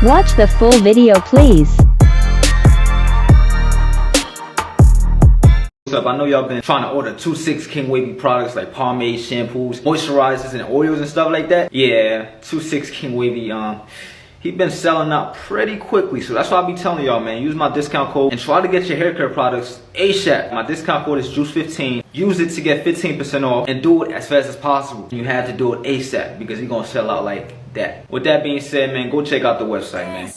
Watch the full video please. What's up? I know y'all been trying to order 2-6 King Wavy products like pomade, shampoos, moisturizers, and oils and stuff like that. Yeah, 2-6 King Wavy, he been selling out pretty quickly, so that's why I be telling y'all, man, use my discount code and try to get your hair care products ASAP. My discount code is JUICE15. Use it to get 15% off and do it as fast as possible. You have to do it ASAP because you're gonna sell out like that. With that being said, man, go check out the website, man.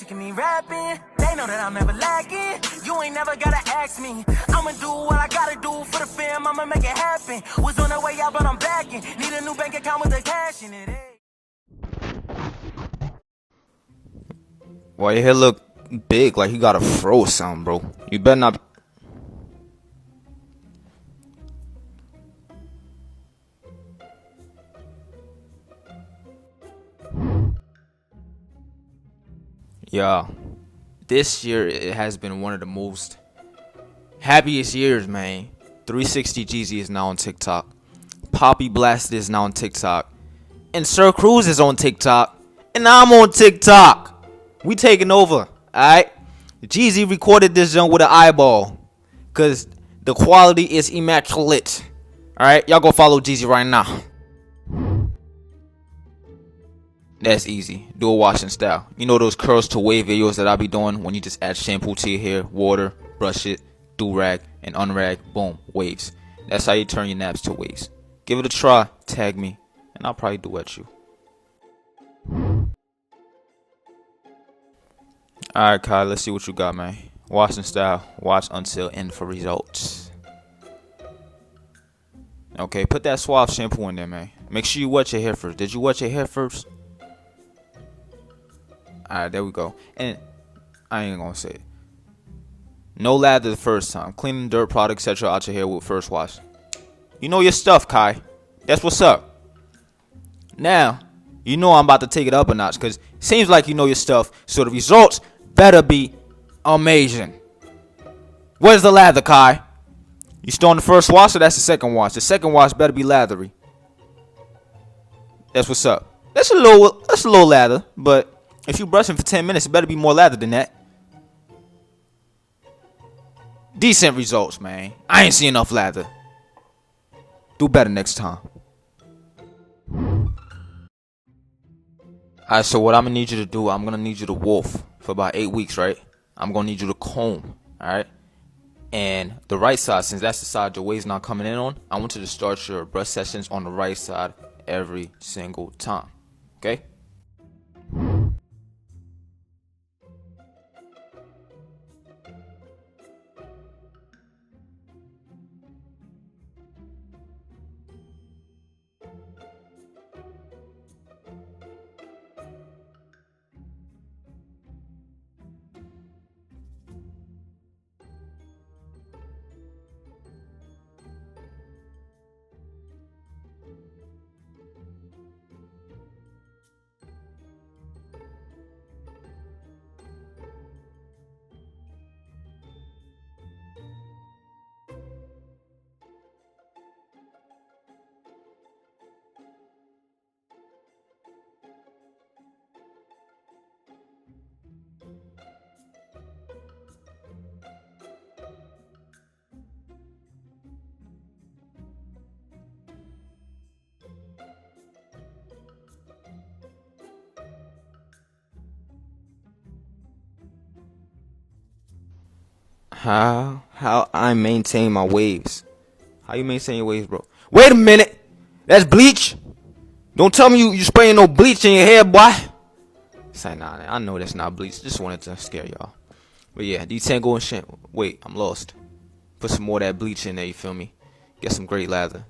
They know that I'm never lagging. You ain't never gotta ask me. I'ma do what I gotta do for the fam. I'ma make it happen. Was on the way out, but I'm backing. Need a new bank account with the cash in it. Why your hair look big like you got a fro sound, bro? You better not. Yeah, this year it has been one of the most happiest years, man. 360 Jeezy is now on TikTok. Poppy Blasted is now on TikTok. And Sir Cruz is on TikTok. And I'm on TikTok. We taking over, alright? Jeezy recorded this junk with an eyeball. Cause the quality is immaculate. Alright, y'all go follow Jeezy right now. That's easy. Do a washing style. You know those curls to wave videos that I be doing when you just add shampoo to your hair, water, brush it, durag, and unrag, boom, waves. That's how you turn your naps to waves. Give it a try, tag me, and I'll probably duet you. Alright, Kai, let's see what you got, man. Washing style, watch until end for results. Okay, put that Suave shampoo in there, man. Make sure you wet your hair first. Did you wet your hair first? Alright, there we go. And I ain't gonna say it. No lather the first time. Cleaning dirt, products, etc. out your hair with first wash. You know your stuff, Kai. That's what's up. Now, you know I'm about to take it up a notch because it seems like you know your stuff. So the results better be amazing. Where's the lather, Kai? You still on the first wash or that's the second wash? The second wash better be lathery. That's what's up. That's a little lather, but if you brushing for 10 minutes, it better be more lather than that. Decent results, man. I ain't see enough lather. Do better next time. Alright, so what I'm gonna need you to do, I'm gonna need you to wolf for about 8 weeks, right? I'm gonna need you to comb, alright? And the right side, since that's the side your wave's not coming in on, I want you to start your brush sessions on the right side every single time, okay? How I maintain my waves. How you maintain your waves, bro? Wait a minute. That's bleach. Don't tell me you spraying no bleach in your hair, boy. Say nah, I know that's not bleach. Just wanted to scare y'all. But yeah, detangle and shampoo. Wait, I'm lost. Put some more of that bleach in there, you feel me? Get some great lather.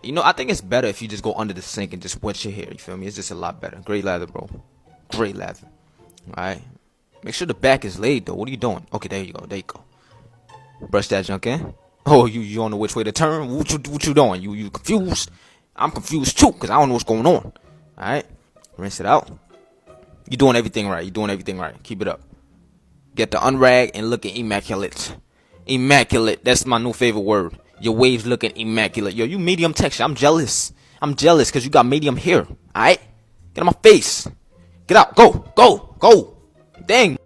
You know, I think it's better if you just go under the sink and just wet your hair, you feel me? It's just a lot better. Great lather, bro. Great lather. Alright. Make sure the back is laid though. What are you doing? Okay, there you go. There you go. Brush that junk in. Oh, you on the which way to turn? What you doing? You confused? I'm confused too, cause I don't know what's going on. Alright. Rinse it out. You're doing everything right. You're doing everything right. Keep it up. Get the unrag and looking immaculate. Immaculate. That's my new favorite word. Your waves looking immaculate. Yo, you medium texture. I'm jealous. I'm jealous because you got medium hair. Alright? Get on my face. Get out. Go. Go. Go. Dang.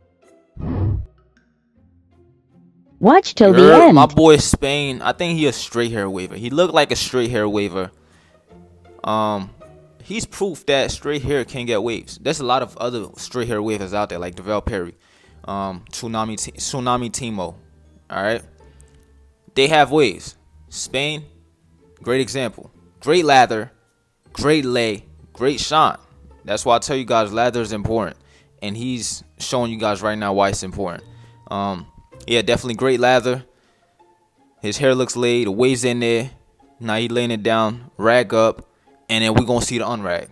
Watch till the You're end. my boy Spain. I think he a straight hair waver. He looked like a straight hair waver. He's proof that straight hair can get waves. There's a lot of other straight hair wavers out there, like Devel Perry, Tsunami Timo. All right, they have waves. Spain, great example. Great lather, great lay, great shine. That's why I tell you guys lather is important, and he's showing you guys right now why it's important. Yeah, definitely great lather. His hair looks laid, the waves in there. Now he laying it down, rag up, and then we're gonna see the unrag.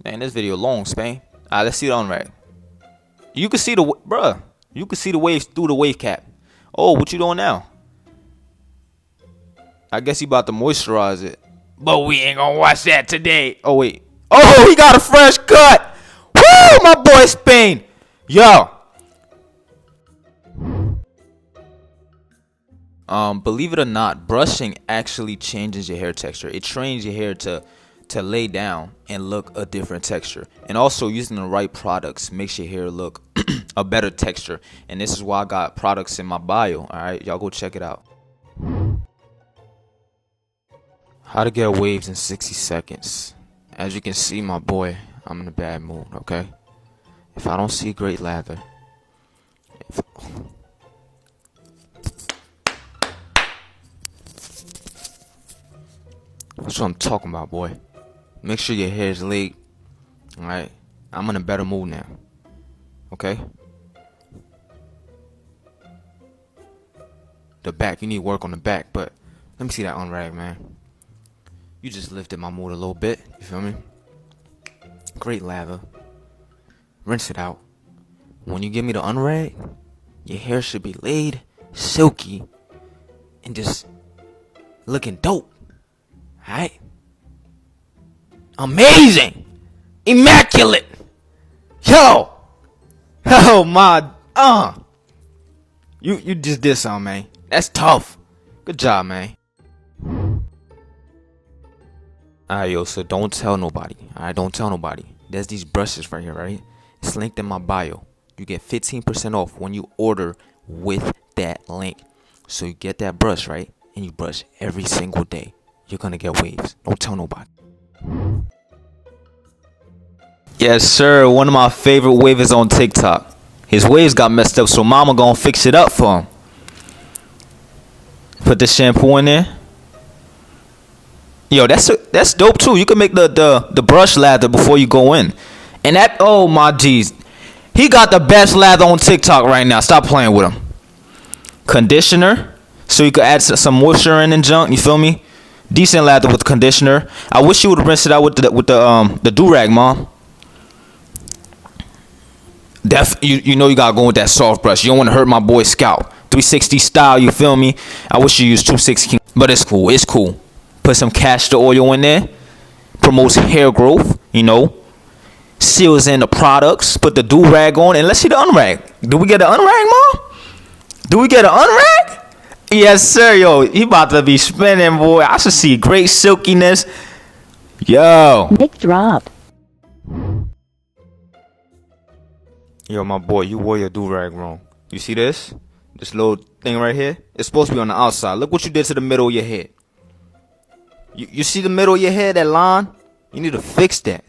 Man, this video long, Spain. Alright, let's see the unrag. You can see you can see the waves through the wave cap. Oh, what you doing now? I guess he about to moisturize it. But we ain't gonna watch that today. Oh, wait. Oh, he got a fresh cut. Woo, my boy Spain. Yo. Believe it or not, brushing actually changes your hair texture. It trains your hair to lay down and look a different texture. And also using the right products makes your hair look a better texture. And this is why I got products in my bio. All right, y'all go check it out. How to get waves in 60 seconds. As you can see, my boy, I'm in a bad mood, okay? If I don't see great lather, that's what I'm talking about, boy. Make sure your hair is laid. Alright? I'm in a better mood now. Okay? The back, you need work on the back, but let me see that unrag, man. You just lifted my mood a little bit. You feel me? Great lather. Rinse it out. When you give me the unrag, your hair should be laid, silky, and just looking dope. Alright? Amazing! Immaculate! Yo! Oh my You just did something, man. That's tough. Good job, man. Alright, yo, so don't tell nobody. Alright, don't tell nobody. There's these brushes right here, right? It's linked in my bio. You get 15% off when you order with that link. So you get that brush, right? And you brush every single day. You're gonna get waves. Don't tell nobody. Yes, sir. One of my favorite wavers on TikTok. His waves got messed up, so mama gonna fix it up for him. Put the shampoo in there. Yo, that's dope too. You can make the brush lather before you go in. And that, oh my G's. He got the best lather on TikTok right now. Stop playing with him. Conditioner. So you could add some moisture in and junk. You feel me? Decent lather with conditioner. I wish you would rinse it out with the durag, mom. You know you gotta go with that soft brush. You don't want to hurt my boy's scalp. 360 style, you feel me? I wish you used 260, but it's cool. It's cool. Put some castor oil in there. Promotes hair growth, you know. Seals in the products. Put the durag on, and let's see the unrag. Do we get an unrag, mom? Do we get an unrag? Yes, sir, yo. He about to be spinning, boy. I should see great silkiness. Yo. Mic drop. Yo, my boy, you wore your durag wrong. You see this? This little thing right here? It's supposed to be on the outside. Look what you did to the middle of your head. You see the middle of your head, that line? You need to fix that.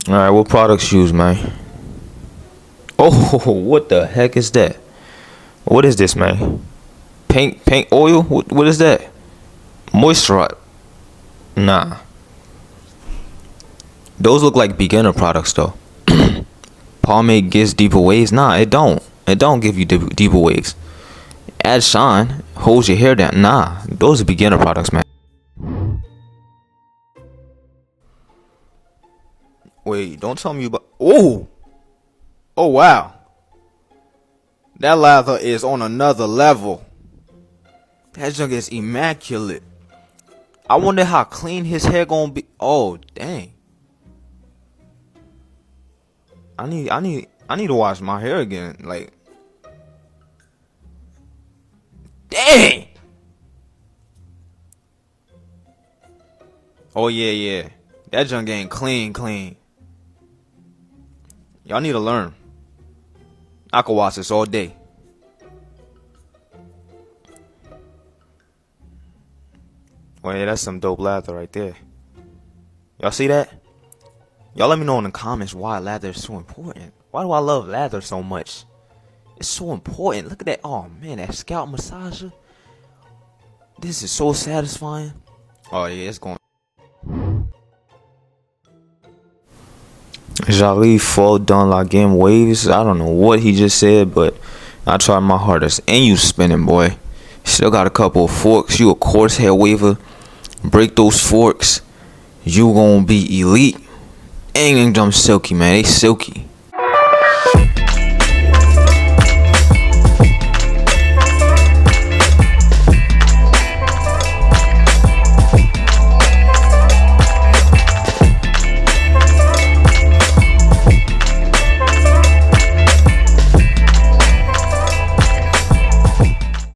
Alright, what products use, man? Oh, what the heck is that? What is this, man? Paint oil? What is that? Moisturizer? Nah. Those look like beginner products, though. Pomade gives deeper waves? Nah, it don't. It don't give you deeper waves. Add shine, holds your hair down. Nah, those are beginner products, man. Wait, don't tell me about... Oh! Oh, wow. That lather is on another level. That junk is immaculate. I wonder how clean his hair gonna be. Oh, dang. I need to wash my hair again. Like, dang. Oh yeah. That junk ain't clean. Y'all need to learn. I could watch this all day. Well, yeah, that's some dope lather right there. Y'all see that? Y'all let me know in the comments why lather is so important. Why do I love lather so much? It's so important. Look at that. Oh, man, that scalp massager. This is so satisfying. Oh, yeah, it's going. Jali fall down la game waves. I don't know what he just said, but I tried my hardest. And you spinning, boy. Still got a couple of forks. You a coarse hair waver. Break those forks. You gonna be elite. And them silky, man. They silky.